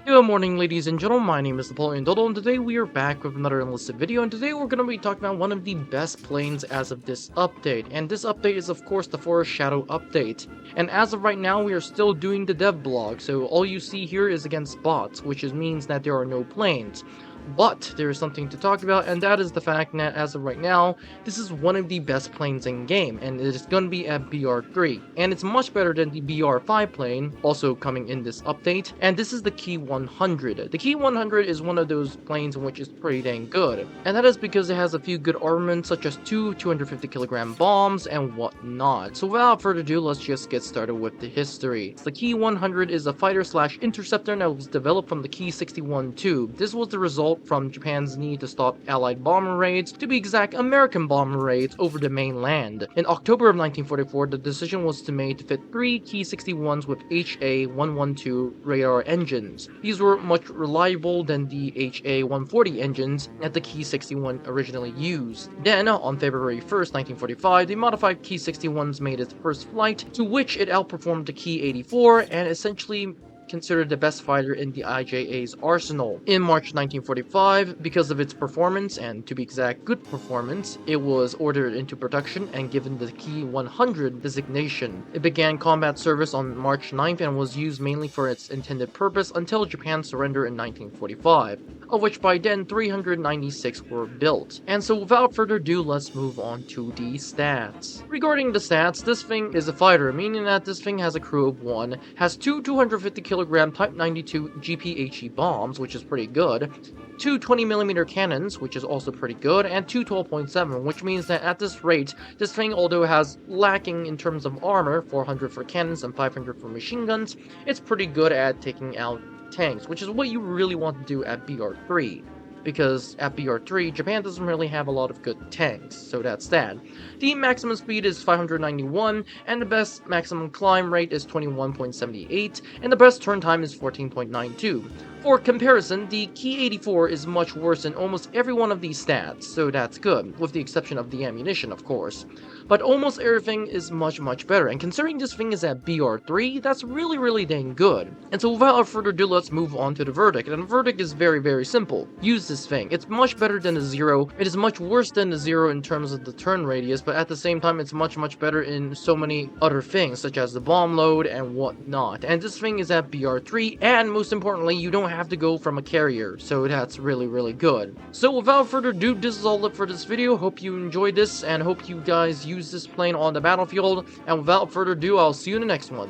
Good morning, ladies and gentlemen. My name is Napoleon, and today we are back with another Enlisted video, and today we're going to be talking about one of the best planes as of this update. And this update is, of course, the Forest Shadow update. And as of right now, we are still doing the dev blog, so all you see here is against bots, which means that there are no planes. But there is something to talk about, and that is the fact that as of right now, this is one of the best planes in game, and it is going to be at BR3. And it's much better than the BR5 plane, also coming in this update, and this is the Key 100. The Key 100 is one of those planes in which is pretty dang good, and that is because it has a few good armaments such as two 250 kilogram bombs and whatnot. So without further ado, let's just get started with the history. The Key 100 is a fighter/interceptor that was developed from the Key 61 tube. This was the result from Japan's need to stop Allied bomber raids, to be exact, American bomber raids over the mainland. In October of 1944, the decision was made to fit 3 Key 61s with HA-112 radar engines. These were much reliable than the HA-140 engines that the Key 61 originally used. Then, on February 1st, 1945, the modified Key 61s made its first flight, to which it outperformed the Key 84 and essentially considered the best fighter in the IJA's arsenal. In March 1945, because of its performance, and to be exact, good performance, it was ordered into production and given the Key 100 designation. It began combat service on March 9th and was used mainly for its intended purpose until Japan's surrender in 1945, of which by then 396 were built. And so without further ado, let's move on to the stats. Regarding the stats, this thing is a fighter, meaning that this thing has a crew of 1, has two 250 kilogram Type 92 GPHE bombs, which is pretty good, two 20mm cannons, which is also pretty good, and two 12.7, which means that at this rate, this thing, although it has lacking in terms of armor, 400 for cannons and 500 for machine guns, it's pretty good at taking out tanks, which is what you really want to do at BR3. Because at BR3, Japan doesn't really have a lot of good tanks, so that's that. The maximum speed is 591, and the best maximum climb rate is 21.78, and the best turn time is 14.92. For comparison, the Key 84 is much worse in almost every one of these stats, so that's good, with the exception of the ammunition, of course. But almost everything is much better, and considering this thing is at BR3, that's really dang good. And so without further ado, let's move on to the verdict, and the verdict is very simple. Use this thing. It's much better than the Zero. It is much worse than the Zero in terms of the turn radius, but at the same time, it's much better in so many other things, such as the bomb load and whatnot. And this thing is at BR3, and most importantly, you don't have to go from a carrier, so that's really good. So without further ado, this is all it for this video. Hope you enjoyed this, and hope you guys use this plane on the battlefield, and without further ado, I'll see you in the next one.